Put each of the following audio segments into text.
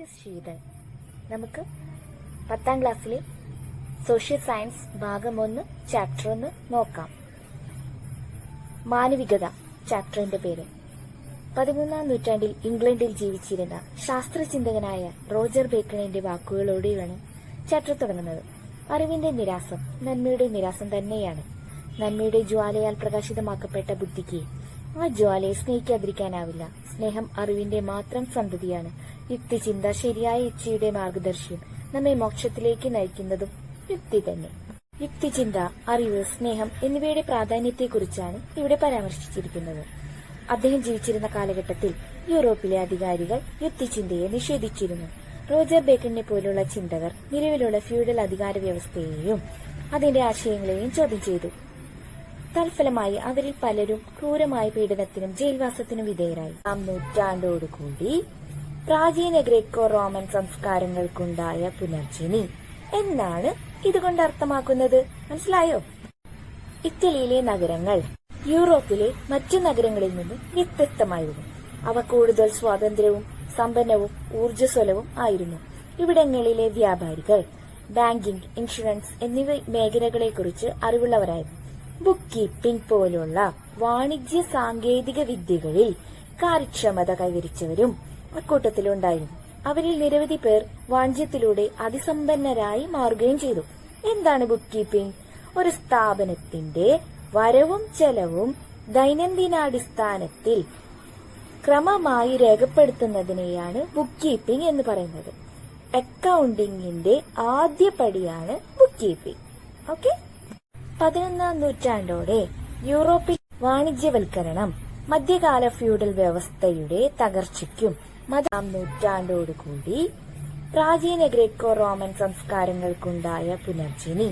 This is Sheethal. നമുക്ക് 10ാം ക്ലാസ്സിലെ social science ഭാഗം 1 ചാപ്റ്റർ 1 നോക്കാം. മാനവികത ചാപ്റ്ററിന്റെ പേര്. 13ാം നൂറ്റാണ്ടിൽ ഇംഗ്ലണ്ടിൽ ജീവിച്ചിരുന്ന ശാസ്ത്രചിന്തകനായ റോജർ ബേക്കണിന്റെ വാക്കുകളോടെയാണ് ചാപ്റ്റർ തുടങ്ങുന്നത്. അറിവിന്റെ നിരാസം നന്മയുടെ നിരാസം തന്നെയാണ്. നന്മയുടെ ജ്വാലയാൽ പ്രകാശിതമാക്കപ്പെട്ട ബുദ്ധിക്ക് ആ ജ്വാലയെ സ്നേഹിക്കാതിരിക്കാനാവില്ല. സ്നേഹം അറിവിന്റെ മാത്രം സന്തതിയാണ്. യുക്തിചിന്ത ശരിയായ ഇച്ഛയുടെ മാർഗദർശിയും നമ്മെ മോക്ഷത്തിലേക്ക് നയിക്കുന്നതും യുക്തി തന്നെ. യുക്തിചിന്ത, അറിവ്, സ്നേഹം എന്നിവയുടെ പ്രാധാന്യത്തെക്കുറിച്ചാണ് ഇവിടെ പരാമർശിച്ചിരിക്കുന്നത്. അദ്ദേഹം ജീവിച്ചിരുന്ന കാലഘട്ടത്തിൽ യൂറോപ്പിലെ അധികാരികൾ യുക്തിചിന്തയെ നിഷേധിച്ചിരുന്നു. റോജർ ബേക്കണിനെ പോലുള്ള ചിന്തകർ നിലവിലുള്ള ഫ്യൂഡൽ അധികാര വ്യവസ്ഥയെയും അതിന്റെ ആശയങ്ങളെയും ചോദ്യം ചെയ്തു. തൽഫലമായി അവരിൽ പലരും ക്രൂരമായ പീഡനത്തിനും ജയിൽവാസത്തിനും വിധേയരായി. 1-ാം നൂറ്റാണ്ടോടുകൂടി പ്രാചീന ഗ്രേക്കോ റോമൻ സംസ്കാരങ്ങൾക്കുണ്ടായ പുനർജനി എന്നാണ് ഇതുകൊണ്ട് അർത്ഥമാക്കുന്നത്. മനസ്സിലായോ? ഇറ്റലിയിലെ നഗരങ്ങൾ യൂറോപ്പിലെ മറ്റു നഗരങ്ങളിൽ നിന്നും വ്യത്യസ്തമായിരുന്നു. അവ കൂടുതൽ സ്വാതന്ത്ര്യവും സമ്പന്നവും ഊർജ്ജസ്വലവും ആയിരുന്നു. ഇവിടങ്ങളിലെ വ്യാപാരികൾ ബാങ്കിംഗ്, ഇൻഷുറൻസ് എന്നീ മേഖലകളെക്കുറിച്ച് അറിവുള്ളവരായിരുന്നു. ബുക്ക് കീപ്പിംഗ് പോലുള്ള വാണിജ്യ സാങ്കേതിക വിദ്യകളിൽ കാര്യക്ഷമത കൈവരിച്ചവരും അക്കൂട്ടത്തിലുണ്ടായിരുന്നു. അവരിൽ നിരവധി പേർ വാണിജ്യത്തിലൂടെ അതിസമ്പന്നരായി മാറുകയും ചെയ്തു. എന്താണ് ബുക്ക് കീപ്പിംഗ്? ഒരു സ്ഥാപനത്തിന്റെ വരവും ചെലവും ദൈനംദിനാടിസ്ഥാനത്തിൽ ക്രമമായി രേഖപ്പെടുത്തുന്നതിനെയാണ് ബുക്ക് കീപ്പിംഗ് എന്ന് പറയുന്നത്. അക്കൗണ്ടിങ്ങിന്റെ ആദ്യ പടിയാണ് ബുക്ക് കീപ്പിംഗ്. ഓക്കെ. 11ാം നൂറ്റാണ്ടോടെ യൂറോപ്പിൽ വാണിജ്യവൽക്കരണം മധ്യകാല ഫ്യൂഡൽ വ്യവസ്ഥയുടെ തകർച്ചയ്ക്കും 1-ാം നൂറ്റാണ്ടോടുകൂടി പ്രാചീന ഗ്രേക്കോ റോമൻ സംസ്കാരങ്ങൾക്കുണ്ടായ പുനർജനി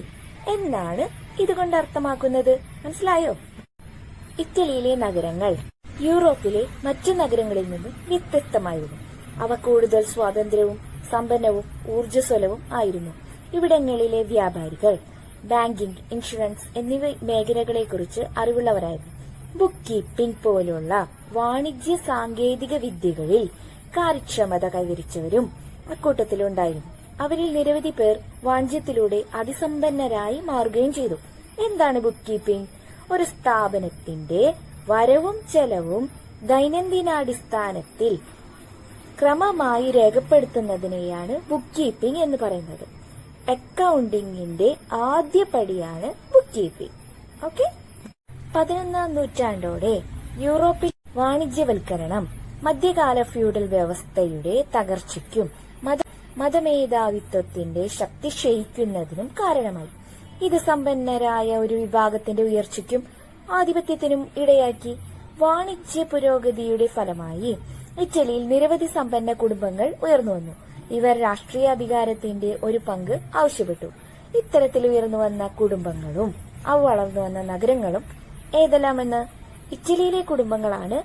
എന്നാണ് ഇതുകൊണ്ട് അർത്ഥമാക്കുന്നത്. മനസ്സിലായോ? ഇറ്റലിയിലെ നഗരങ്ങൾ യൂറോപ്പിലെ മറ്റു നഗരങ്ങളിൽ നിന്നും വ്യത്യസ്തമായിരുന്നു. അവ കൂടുതൽ സ്വാതന്ത്ര്യവും സമ്പന്നവും ഊർജ്ജസ്വലവും ആയിരുന്നു. ഇവിടങ്ങളിലെ വ്യാപാരികൾ ബാങ്കിംഗ്, ഇൻഷുറൻസ് എന്നീ മേഖലകളെക്കുറിച്ച് അറിവുള്ളവരായിരുന്നു. ബുക്ക് കീപ്പിംഗ് പോലുള്ള വാണിജ്യ സാങ്കേതിക വിദ്യകളിൽ കാര്യക്ഷമത കൈവരിച്ചവരും അക്കൂട്ടത്തിലുണ്ടായിരുന്നു. അവരിൽ നിരവധി പേർ വാണിജ്യത്തിലൂടെ അതിസമ്പന്നരായി മാറുകയും ചെയ്തു. എന്താണ് ബുക്ക് കീപ്പിംഗ്? ഒരു സ്ഥാപനത്തിന്റെ വരവും ചെലവും ദൈനംദിനാടിസ്ഥാനത്തിൽ ക്രമമായി രേഖപ്പെടുത്തുന്നതിനെയാണ് ബുക്ക് കീപ്പിംഗ് എന്ന് പറയുന്നത്. അക്കൗണ്ടിങ്ങിന്റെ ആദ്യ പടിയാണ് ബുക്ക് കീപ്പിംഗ്. ഓക്കെ. 11ാം നൂറ്റാണ്ടോടെ യൂറോപ്പിൽ വാണിജ്യവൽക്കരണം മധ്യകാല ഫ്യൂഡൽ വ്യവസ്ഥയുടെ തകർച്ചയ്ക്കും മതമേധാവിത്വത്തിന്റെ ശക്തി ക്ഷയിക്കുന്നതിനും കാരണമായി. ഇത് സമ്പന്നരായ ഒരു വിഭാഗത്തിന്റെ ഉയർച്ചയ്ക്കും ആധിപത്യത്തിനും ഇടയാക്കി. വാണിജ്യ പുരോഗതിയുടെ ഫലമായി ഇറ്റലിയിൽ നിരവധി സമ്പന്ന കുടുംബങ്ങൾ ഉയർന്നുവന്നു. ഇവർ രാഷ്ട്രീയ അധികാരത്തിന്റെ ഒരു പങ്ക് ആവശ്യപ്പെട്ടു. ഇത്തരത്തിൽ ഉയർന്നുവന്ന കുടുംബങ്ങളും അവ വളർന്നു വന്ന നഗരങ്ങളും ഏതെല്ലാമെന്ന്? ഇറ്റലിയിലെ കുടുംബങ്ങളാണ്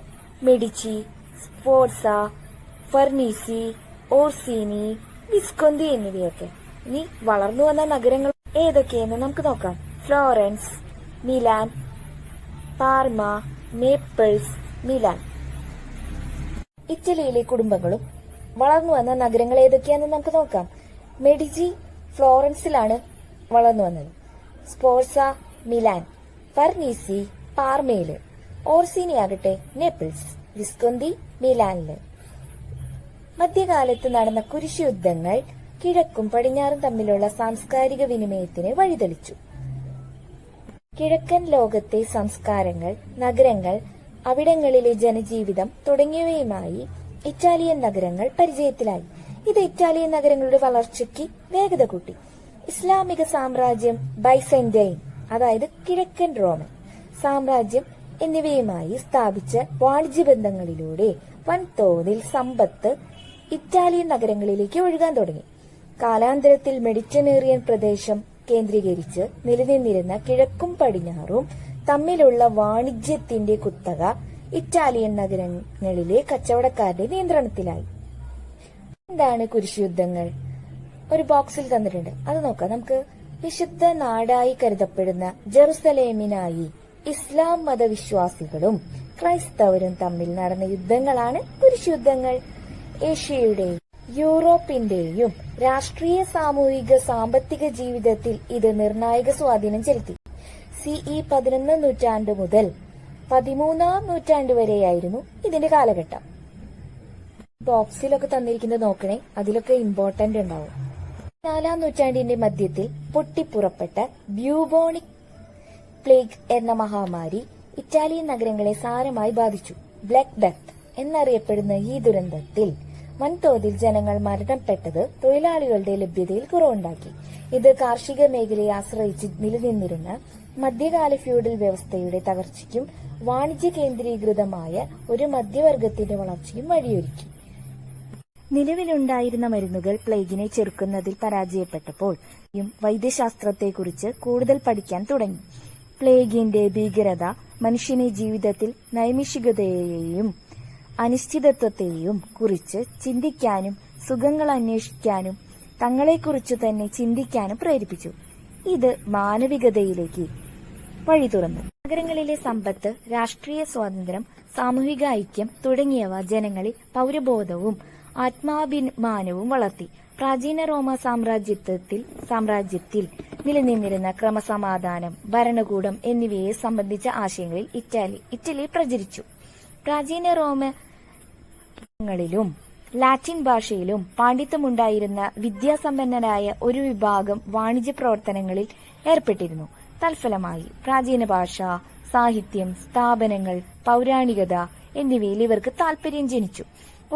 മെഡിച്ചി, സ്ഫോർസ, ഫർണീസി, ഓർസീനി, വിസ്കൊന്തി എന്നിവയൊക്കെ. ഇനി വളർന്നു വന്ന നഗരങ്ങൾ ഏതൊക്കെയെന്ന് നമുക്ക് നോക്കാം. Florence, Milan, Pharma, Naples, Milan. ഇറ്റലിയിലെ കുടുംബങ്ങളും വളർന്നു വന്ന നഗരങ്ങൾ ഏതൊക്കെയാണെന്ന് നമുക്ക് നോക്കാം. മെഡിജി ഫ്ലോറൻസിലാണ് വളർന്നു വന്നത്. സ്ഫോർസ മിലാൻ, ഫർണീസി പാർമയില്, ഓർസീനി ആകട്ടെ നേപ്പിൾസ്, വിസ്കൊന്തി മിലാനില്. മധ്യകാലത്ത് നടന്ന കുരിശ് യുദ്ധങ്ങൾ കിഴക്കും പടിഞ്ഞാറും തമ്മിലുള്ള സാംസ്കാരിക വിനിമയത്തിന് വഴിതെളിച്ചു. കിഴക്കൻ ലോകത്തെ സംസ്കാരങ്ങൾ, നഗരങ്ങൾ, അവിടങ്ങളിലെ ജനജീവിതം തുടങ്ങിയവയുമായി ഇറ്റാലിയൻ നഗരങ്ങൾ പരിചയത്തിലായി. ഇത് ഇറ്റാലിയൻ നഗരങ്ങളുടെ വളർച്ചയ്ക്ക് വേഗത കൂട്ടി. ഇസ്ലാമിക സാമ്രാജ്യം, ബൈസന്റൈൻ അതായത് കിഴക്കൻ റോമൻ സാമ്രാജ്യം എന്നിവയുമായി സ്ഥാപിച്ച വാണിജ്യ ബന്ധങ്ങളിലൂടെ വൻതോതിൽ സമ്പത്ത് ഇറ്റാലിയൻ നഗരങ്ങളിലേക്ക് ഒഴുകാൻ തുടങ്ങി. കാലാന്തരത്തിൽ മെഡിറ്ററേനിയൻ പ്രദേശം കേന്ദ്രീകരിച്ച് നിലനിന്നിരുന്ന കിഴക്കും പടിഞ്ഞാറും തമ്മിലുള്ള വാണിജ്യത്തിന്റെ കുത്തക ഇറ്റാലിയൻ നഗരങ്ങളിലെ കച്ചവടക്കാരുടെ നിയന്ത്രണത്തിലായി. എന്താണ് കുരിശുയുദ്ധങ്ങൾ? ഒരു ബോക്സിൽ തന്നിട്ടുണ്ട്, അത് നോക്കാം നമുക്ക്. വിശുദ്ധ നാടായി കരുതപ്പെടുന്ന ജെറുസലേമിനായി ഇസ്ലാം മതവിശ്വാസികളും ക്രൈസ്തവരും തമ്മിൽ നടന്ന യുദ്ധങ്ങളാണ് കുരിശുയുദ്ധങ്ങൾ. ഏഷ്യയുടെ യൂറോപ്പിന്റെയും രാഷ്ട്രീയ, സാമൂഹിക, സാമ്പത്തിക ജീവിതത്തിൽ ഇത് നിർണായക സ്വാധീനം ചെലുത്തി. CE 11 നൂറ്റാണ്ട് മുതൽ 13-ാം നൂറ്റാണ്ട് വരെയായിരുന്നു ഇതിന്റെ കാലഘട്ടം. ബോക്സിലൊക്കെ തന്നിരിക്കുന്നത് നോക്കണേ, അതിലൊക്കെ ഇമ്പോർട്ടന്റ് ഉണ്ടാവും. 4-ാം നൂറ്റാണ്ടിന്റെ മധ്യത്തിൽ പൊട്ടിപ്പുറപ്പെട്ട ബ്യൂബോണിക് പ്ലേഗ് എന്ന മഹാമാരി ഇറ്റാലിയൻ നഗരങ്ങളെ സാരമായി ബാധിച്ചു. ബ്ലാക്ക് ഡെത്ത് എന്നറിയപ്പെടുന്ന ഈ ദുരന്തത്തിൽ വൻതോതിൽ ജനങ്ങൾ മരണപ്പെട്ടത് തൊഴിലാളികളുടെ ലഭ്യതയിൽ കുറവുണ്ടാക്കി. ഇത് കാർഷിക മേഖലയെ ആശ്രയിച്ച് നിലനിന്നിരുന്ന മധ്യകാല ഫ്യൂഡൽ വ്യവസ്ഥയുടെ തകർച്ചയ്ക്കും വാണിജ്യ കേന്ദ്രീകൃതമായ ഒരു മധ്യവർഗത്തിന്റെ വളർച്ചയ്ക്കും വഴിയൊരുക്കി. നിലവിലുണ്ടായിരുന്ന മരുന്നുകൾ പ്ലേഗിനെ ചെറുക്കുന്നതിൽ പരാജയപ്പെട്ടപ്പോൾ വൈദ്യശാസ്ത്രത്തെക്കുറിച്ച് കൂടുതൽ പഠിക്കാൻ തുടങ്ങി. പ്ലേഗിന്റെ ഭീകരത മനുഷ്യനെ ജീവിതത്തിൽ നൈമിഷികതയെയും അനിശ്ചിതത്വത്തെയും കുറിച്ച് ചിന്തിക്കാനും സുഖങ്ങൾ അന്വേഷിക്കാനും തങ്ങളെക്കുറിച്ച് തന്നെ ചിന്തിക്കാനും പ്രേരിപ്പിച്ചു. ഇത് മാനവികതയിലേക്ക് വഴി തുറന്നു. നഗരങ്ങളിലെ സമ്പത്ത്, രാഷ്ട്രീയ സ്വാതന്ത്ര്യം, സാമൂഹിക ഐക്യം തുടങ്ങിയവ ജനങ്ങളിൽ പൗരബോധവും ആത്മാഭിമാനവും വളർത്തി. പ്രാചീന റോമ സാമ്രാജ്യത്തിൽ നിലനിന്നിരുന്ന ക്രമസമാധാനം, ഭരണകൂടം എന്നിവയെ സംബന്ധിച്ച ആശയങ്ങളിൽ ഇറ്റലി പ്രചരിച്ചു. പ്രാചീന റോമങ്ങളിലും ലാറ്റിൻ ഭാഷയിലും പാണ്ഡിത്യമുണ്ടായിരുന്ന വിദ്യാസമ്പന്നരായ ഒരു വിഭാഗം വാണിജ്യ പ്രവർത്തനങ്ങളിൽ ഏർപ്പെട്ടിരുന്നു. തൽഫലമായി പ്രാചീന ഭാഷ, സാഹിത്യം, സ്ഥാപനങ്ങൾ, പൗരാണികത എന്നിവയിൽ ഇവർക്ക് താൽപര്യം ജനിച്ചു.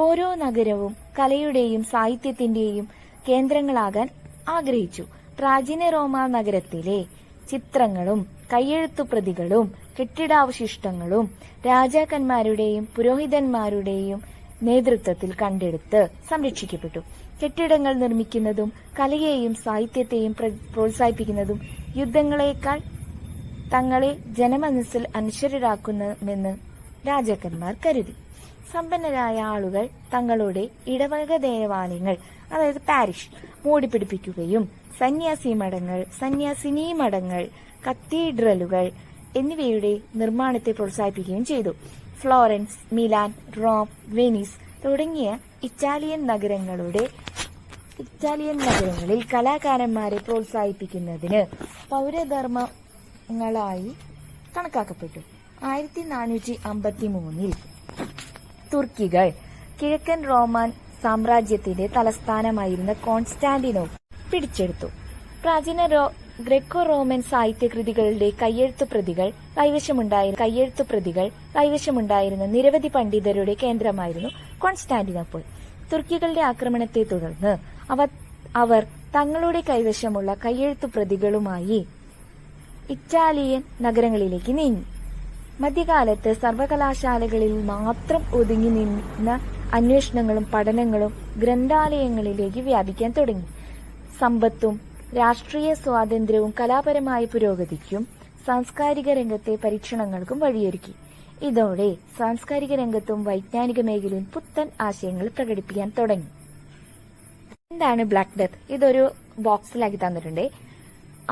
ഓരോ നഗരവും കലയുടെയും സാഹിത്യത്തിന്റെയും കേന്ദ്രങ്ങളാകാൻ ആഗ്രഹിച്ചു. പ്രാചീന റോമ നഗരത്തിലെ ചിത്രങ്ങളും കയ്യെഴുത്തുപ്രതികളും കെട്ടിടാവശിഷ്ടങ്ങളും രാജാക്കന്മാരുടെയും പുരോഹിതന്മാരുടെയും നേതൃത്വത്തിൽ കണ്ടെടുത്ത് സംരക്ഷിക്കപ്പെട്ടു. കെട്ടിടങ്ങൾ നിർമ്മിക്കുന്നതും കലയെയും സാഹിത്യത്തെയും പ്രോത്സാഹിപ്പിക്കുന്നതും യുദ്ധങ്ങളെക്കാൾ തങ്ങളെ ജനമനസ്സിൽ അനശ്വരരാക്കുമെന്ന് രാജാക്കന്മാർ കരുതി. സമ്പന്നരായ ആളുകൾ തങ്ങളുടെ ഇടവക ദേവാലയങ്ങൾ, അതായത് പാരിഷ്, മൂടിപ്പിടിപ്പിക്കുകയും സന്യാസിനി മഠങ്ങൾ, കത്തീഡ്രലുകൾ എന്നിവയുടെ നിർമ്മാണത്തെ പ്രോത്സാഹിപ്പിക്കുകയും ചെയ്തു. ഫ്ലോറൻസ്, മിലാൻ, റോം, വെനീസ് തുടങ്ങിയ ഇറ്റാലിയൻ നഗരങ്ങളിൽ കലാകാരന്മാരെ പ്രോത്സാഹിപ്പിക്കുന്നതിന് പൗരധർമ്മങ്ങളായി കണക്കാക്കപ്പെട്ടു. 1453 തുർക്കികൾ കിഴക്കൻ റോമൻ സാമ്രാജ്യത്തിന്റെ തലസ്ഥാനമായിരുന്ന കോൺസ്റ്റാന്റിനോപ്പിൾ പിടിച്ചെടുത്തു. പ്രാചീന ഗ്രേക്കോ റോമൻ സാഹിത്യകൃതികളുടെ കയ്യെഴുത്തുപ്രതികൾ കൈവശമുണ്ടായിരുന്ന നിരവധി പണ്ഡിതരുടെ കേന്ദ്രമായിരുന്നു കോൺസ്റ്റാന്റിനോപ്പിൾ. തുർക്കികളുടെ ആക്രമണത്തെ തുടർന്ന് അവർ തങ്ങളുടെ കൈവശമുള്ള കയ്യെഴുത്തുപ്രതികളുമായി ഇറ്റാലിയൻ നഗരങ്ങളിലേക്ക് നീങ്ങി. മധ്യകാലത്ത് സർവകലാശാലകളിൽ മാത്രം ഒതുങ്ങി നിന്ന അന്വേഷണങ്ങളും പഠനങ്ങളും ഗ്രന്ഥാലയങ്ങളിലേക്ക് വ്യാപിക്കാൻ തുടങ്ങി. സമ്പത്തും രാഷ്ട്രീയ സ്വാതന്ത്ര്യവും കലാപരമായ പുരോഗതിക്കും സാംസ്കാരിക രംഗത്തെ പരീക്ഷണങ്ങൾക്കും വഴിയൊരുക്കി. ഇതോടെ സാംസ്കാരിക രംഗത്തും വൈജ്ഞാനിക മേഖലയും പുത്തൻ ആശയങ്ങൾ പ്രകടിപ്പിക്കാൻ തുടങ്ങി. എന്താണ് ബ്ലാക്ക് ഡെത്ത്? ഇതൊരു ബോക്സിലാക്കി തന്നിട്ടുണ്ട്.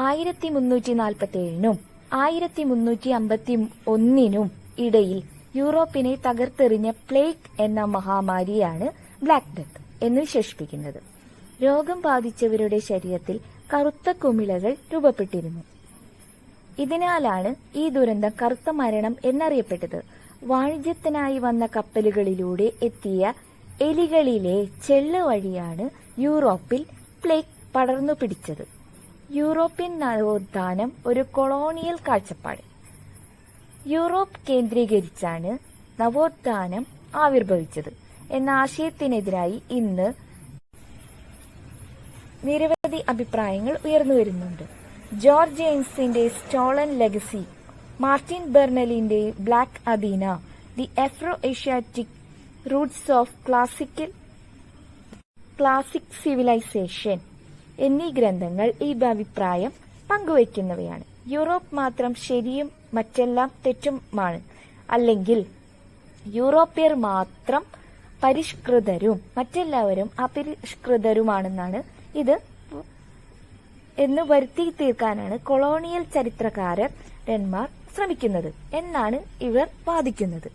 1347-നും 1351-നും ഇടയിൽ യൂറോപ്പിനെ തകർത്തെറിഞ്ഞ പ്ലേഗ് എന്ന മഹാമാരിയാണ് ബ്ലാക്ക് ഡെത്ത് എന്ന് വിശേഷിപ്പിക്കുന്നത്. രോഗം ബാധിച്ചവരുടെ ശരീരത്തിൽ കറുത്ത കുമിളകൾ രൂപപ്പെട്ടിരുന്നു. ഇതിനാലാണ് ഈ ദുരന്തം കറുത്ത മരണം എന്നറിയപ്പെട്ടത്. വാണിജ്യത്തിനായി വന്ന കപ്പലുകളിലൂടെ എത്തിയ എലികളിലെ ചെള്ള് വഴിയാണ് യൂറോപ്പിൽ പ്ലേഗ് പടർന്നു പിടിച്ചത്. യൂറോപ്യൻ നവോത്ഥാനം ഒരു കൊളോണിയൽ കാഴ്ചപ്പാട്. യൂറോപ്പ് കേന്ദ്രീകരിച്ചാണ് നവോത്ഥാനം ആവിർഭവിച്ചത് എന്ന ആശയത്തിനെതിരായി ഇന്ന് നിരവധി അഭിപ്രായങ്ങൾ ഉയർന്നുവരുന്നുണ്ട്. ജോർജ് ജെയിംസിന്റെ സ്റ്റോളൻ ലെഗസി, മാർട്ടിൻ ബെർണലിന്റെ black Athena, the Afro Asiatic roots of classic civilisation എന്നീ ഗ്രന്ഥങ്ങൾ ഈ അഭിപ്രായം പങ്കുവയ്ക്കുന്നവയാണ്. യൂറോപ്പ് മാത്രം ശരിയും മറ്റെല്ലാം തെറ്റുമാണ്, അല്ലെങ്കിൽ യൂറോപ്യർ മാത്രം പരിഷ്കൃതരും മറ്റെല്ലാവരും അപരിഷ്കൃതരുമാണെന്നാണ് ഇത് എന്ന് വരുത്തി തീർക്കാനാണ് കൊളോണിയൽ ചരിത്രകാരന്മാർ ശ്രമിക്കുന്നത് എന്നാണ് ഇവർ വാദിക്കുന്നത്.